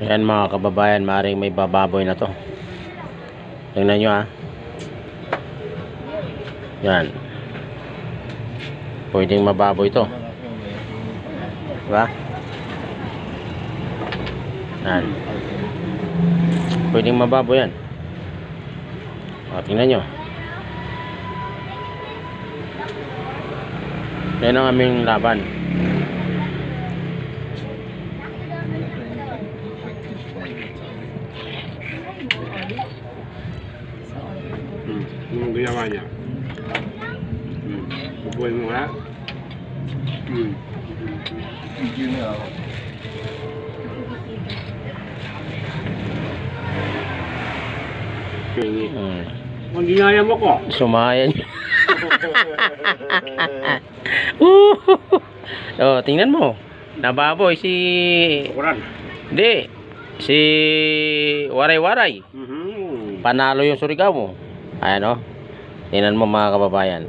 Ayan mga kababayan, maring may bababoy na to. Tingnan nyo ha. Yan. Pwedeng mababoy to. Diba? Yan. Pwedeng mababoy yan. O, tingnan nyo. Yan ang aming laban. Yung ginawa niya. Bubuhay mo ha? Ang ginaya mo ko. Sumayan. Oh, tingnan mo. Nababoy si... Kuran. Hindi. Si Waray-Waray. Panalo yung Surigao mo. Ayan o. Tingnan mo mga kababayan.